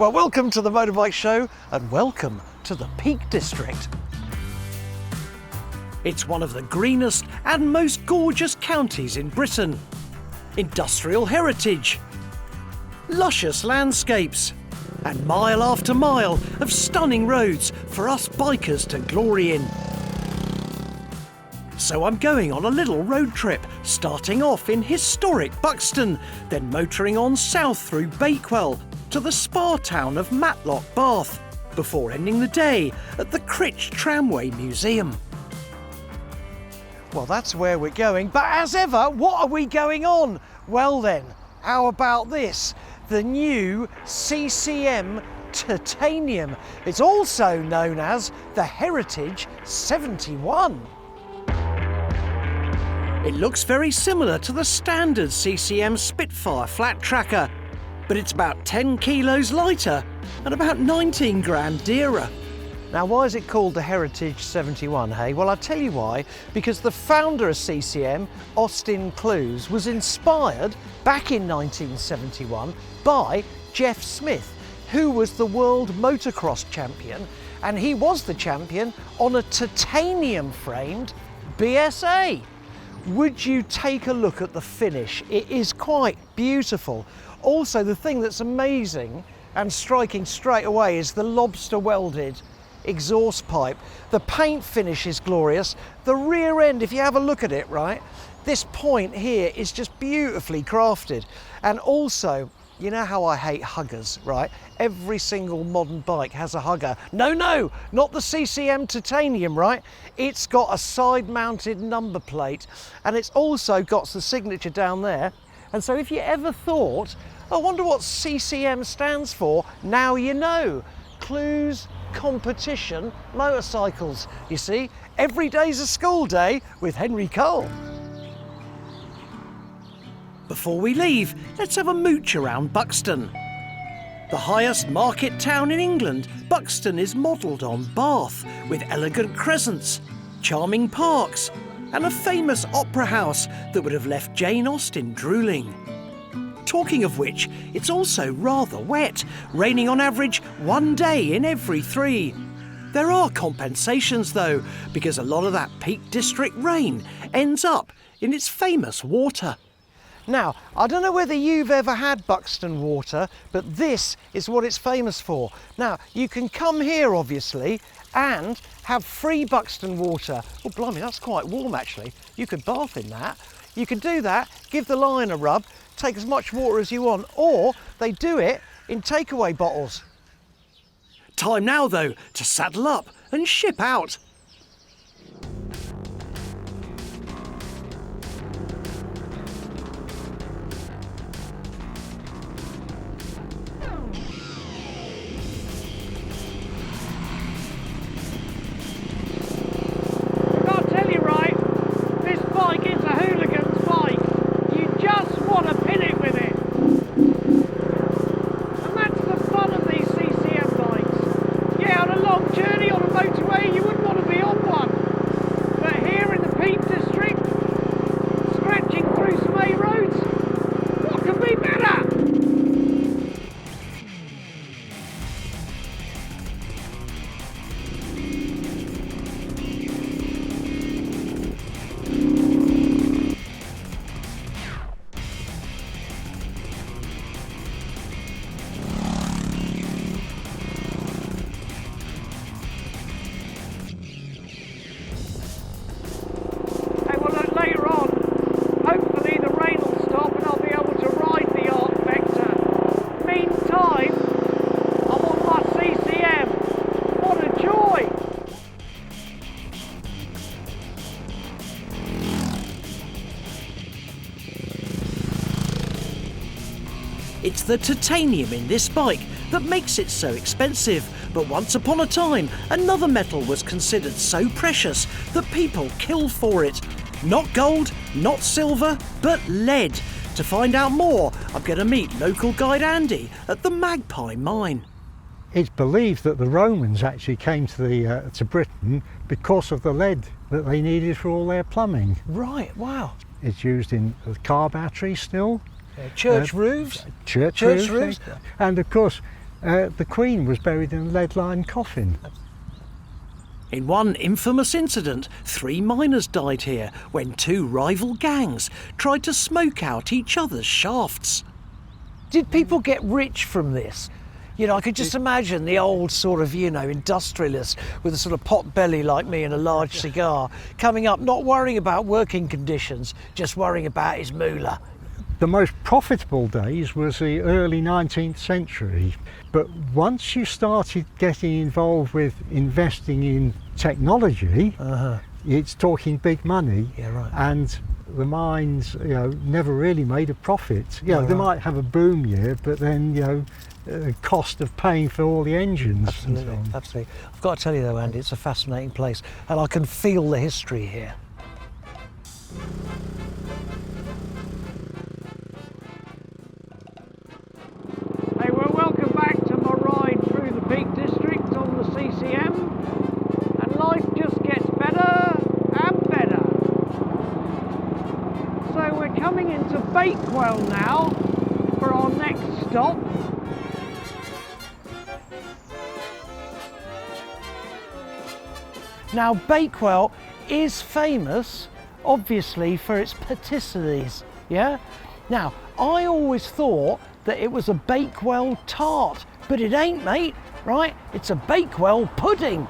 Well, welcome to the Motorbike Show and welcome to the Peak District. It's one of the greenest and most gorgeous counties in Britain. Industrial heritage, luscious landscapes, and mile after mile of stunning roads for us bikers to glory in. So I'm going on a little road trip, starting off in historic Buxton, then motoring on south through Bakewell to the spa town of Matlock, Bath, before ending the day at the Crich Tramway Museum. Well, that's where we're going, but as ever, what are we going on? Well then, how about this? The new CCM Titanium. It's also known as the Heritage 71. It looks very similar to the standard CCM Spitfire flat tracker, but it's about 10 kilos lighter and about 19 grand dearer. Now, why is it called the Heritage 71, hey? Well, I'll tell you why. Because the founder of CCM, Austin Clues, was inspired back in 1971 by Jeff Smith, who was the world motocross champion, and he was the champion on a titanium-framed BSA. Would you take a look at the finish? It is quite beautiful. Also, the thing that's amazing and striking straight away is the lobster welded exhaust pipe. The paint finish is glorious. The rear end, if you have a look at it, right, this point here is just beautifully crafted. And also, you know how I hate huggers, right? Every single modern bike has a hugger. No, not the CCM Titanium, right? It's got a side-mounted number plate, and it's also got the signature down there. And so if you ever thought, I wonder what CCM stands for, now you know. Clues Competition Motorcycles. You see, every day's a school day with Henry Cole. Before we leave, let's have a mooch around Buxton. The highest market town in England, Buxton is modelled on Bath, with elegant crescents, charming parks, and a famous opera house that would have left Jane Austen drooling. Talking of which, it's also rather wet, raining on average 1 day in every 3. There are compensations though, because a lot of that Peak District rain ends up in its famous water. Now, I don't know whether you've ever had Buxton water, but this is what it's famous for. Now, you can come here obviously and have free Buxton water. Oh blimey, that's quite warm actually. You could bath in that. You can do that, give the line a rub, take as much water as you want, or they do it in takeaway bottles. Time now though to saddle up and ship out. It's the titanium in this bike that makes it so expensive, but once upon a time, another metal was considered so precious that people kill for it. Not gold, not silver, but lead. To find out more, I'm going to meet local guide Andy at the Magpie Mine. It's believed that the Romans actually came to Britain because of the lead that they needed for all their plumbing. Right, wow. It's used in car batteries still. Church roofs. Church roofs. And of course, the Queen was buried in a lead-lined coffin. In one infamous incident, 3 miners died here when 2 rival gangs tried to smoke out each other's shafts. Did people get rich from this? You know, I could just imagine the old sort of, industrialist with a sort of pot belly like me and a large cigar coming up, not worrying about working conditions, just worrying about his moolah. The most profitable days was the early 19th century, but once you started getting involved with investing in technology, it's talking big money. Yeah, right. And the mines, never really made a profit. They might have a boom year, but then, the cost of paying for all the engines. Absolutely, and so on. absolutely. I've got to tell you though, Andy, it's a fascinating place, and I can feel the history here. Hey, well, welcome back to my ride through the Peak District on the CCM, and life just gets better and better. So we're coming into Bakewell now for our next stop. Now, Bakewell is famous, obviously, for its patisseries, yeah? Now, I always thought that it was a Bakewell tart, but it ain't, mate, right? It's a Bakewell pudding.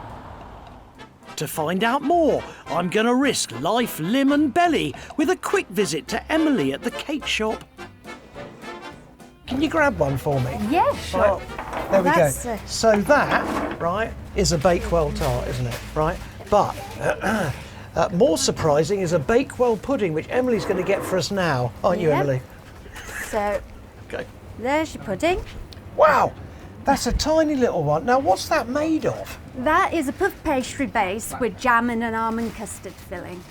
To find out more, I'm gonna risk life, limb and belly with a quick visit to Emily at the cake shop. Can you grab one for me? Yeah, sure. Right, there we go. So that, right, is a Bakewell tart, isn't it? Right? But more surprising is a Bakewell pudding, which Emily's going to get for us now, aren't you, Yep. Emily? So, Okay. there's your pudding. Wow, that's a tiny little one. Now, what's that made of? That is a puff pastry base with jam and an almond custard filling.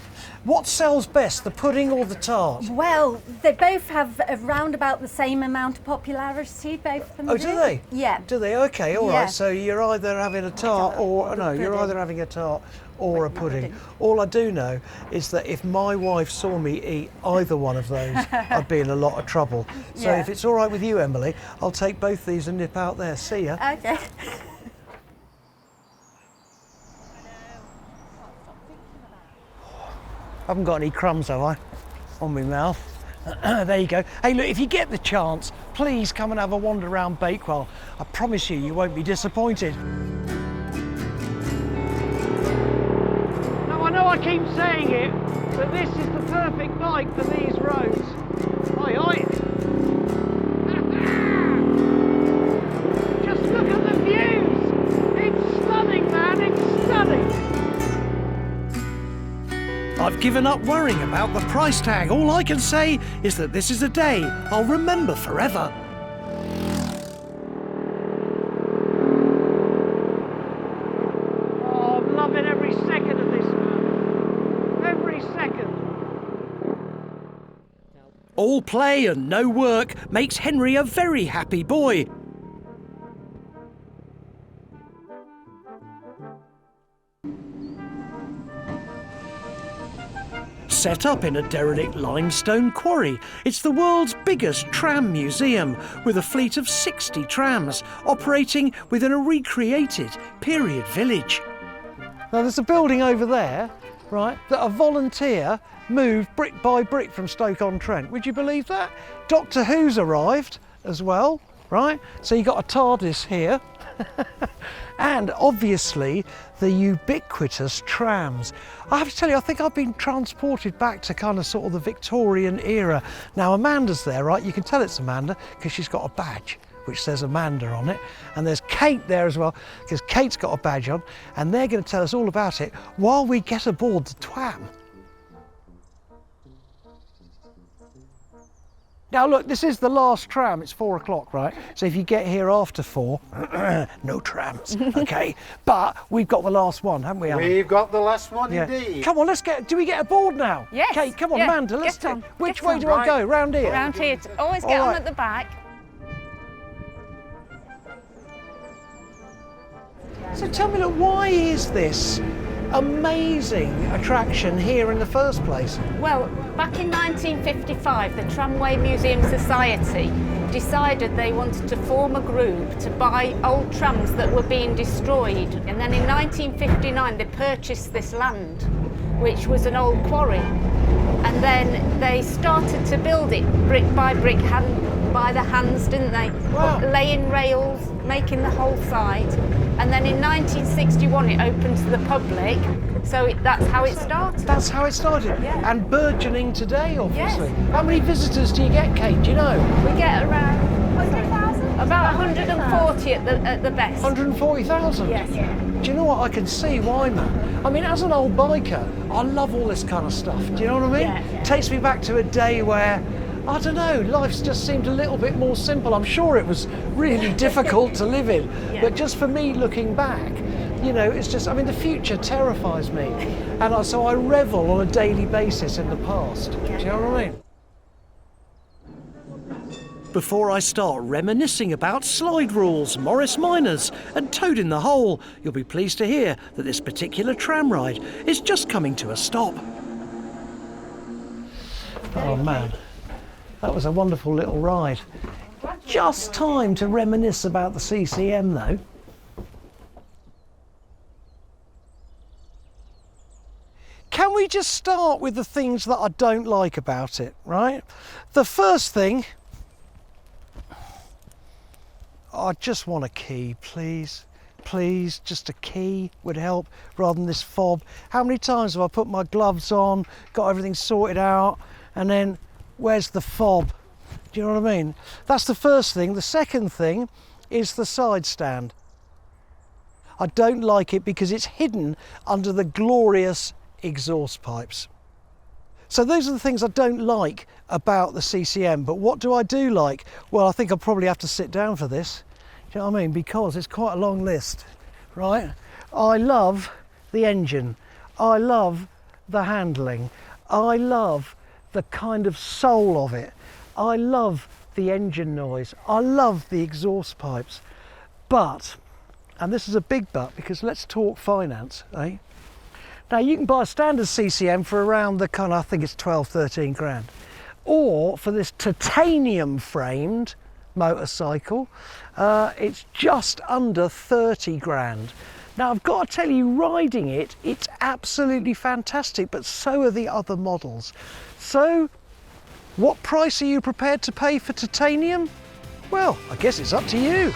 What sells best, the pudding or the tart? Well, they both have around about the same amount of popularity, both of them. Oh, do they? Yeah. Do they? Okay, all Yeah. right. So you're either having a tart or no, you're Pudding. either having a tart or a pudding. All I do know is that if my wife saw me eat either one of those, I'd be in a lot of trouble. So Yeah. if it's all right with you, Emily, I'll take both these and nip out there. See ya. Okay. I haven't got any crumbs, have I? On my mouth. There you go. Hey, look, if you get the chance, please come and have a wander around Bakewell. I promise you, you won't be disappointed. Now, I know I keep saying it, but this is the perfect bike for these roads. Oi, oi. Just look at the views. It's stunning, man, it's stunning. I've given up worrying about the price tag. All I can say is that this is a day I'll remember forever. Oh, I'm loving every second of this, man. Every second. All play and no work makes Henry a very happy boy. Set up in a derelict limestone quarry, it's the world's biggest tram museum with a fleet of 60 trams operating within a recreated period village. Now there's a building over there, right, that a volunteer moved brick by brick from Stoke-on-Trent. Would you believe that? Doctor Who's arrived as well, right? So you got a TARDIS here. And obviously the ubiquitous trams. I have to tell you, I think I've been transported back to kind of sort of the Victorian era. Now Amanda's there, right? You can tell it's Amanda because she's got a badge which says Amanda on it. And there's Kate there as well because Kate's got a badge on, and they're going to tell us all about it while we get aboard the tram. Now look, this is the last tram, it's 4 o'clock, right? So if you get here after 4, no trams, okay? But we've got the last one, haven't we, Alan? We've got the last one Yeah. indeed. Come on, do we get aboard now? Yes. Kate, come on, Yeah. Amanda, let's Get on. which Get way on. do I go? Round here? Round here. Always get All on right. at the back. So tell me, look, why is this amazing attraction here in the first place? Well, back in 1955, the Tramway Museum Society decided they wanted to form a group to buy old trams that were being destroyed. And then in 1959 they purchased this land, which was an old quarry. And then they started to build it brick by brick, by the hands, didn't they? Wow. Laying rails, making the whole site. And then in 1961 it opened to the public, so that's how it started. That's how it started. Yeah. And burgeoning today, obviously. Yes. How many visitors do you get, Kate? Do you know? We get around 100,000? about 140 at the best. 140,000? Yes. Do you know what? I can see why, man. I mean, as an old biker, I love all this kind of stuff. Do you know what I mean? Yeah. It takes me back to a day where, I don't know, life's just seemed a little bit more simple. I'm sure it was really difficult to live in, but just for me looking back, you know, it's just, I mean, the future terrifies me. And so I revel on a daily basis in the past. Do you know what I mean? Before I start reminiscing about slide rules, Morris miners and Toad in the Hole, you'll be pleased to hear that this particular tram ride is just coming to a stop. Oh man, that was a wonderful little ride. Just time to reminisce about the CCM though. Can we just start with the things that I don't like about it, right? The first thing, I just want a key, please. Please, just a key would help rather than this fob. How many times have I put my gloves on, got everything sorted out, and then where's the fob? Do you know what I mean? That's the first thing. The second thing is the side stand. I don't like it because it's hidden under the glorious exhaust pipes. So those are the things I don't like about the CCM, but what do I do like? Well, I think I'll probably have to sit down for this. Do you know what I mean? Because it's quite a long list, right? I love the engine. I love the handling. I love the kind of soul of it. I love the engine noise. I love the exhaust pipes. But, and this is a big but, because let's talk finance, eh? Now you can buy a standard CCM for around the kind of, I think it's 12, 13 grand. Or for this titanium framed motorcycle, it's just under 30 grand. Now I've got to tell you, riding it, it's absolutely fantastic, but so are the other models. So what price are you prepared to pay for titanium? Well, I guess it's up to you.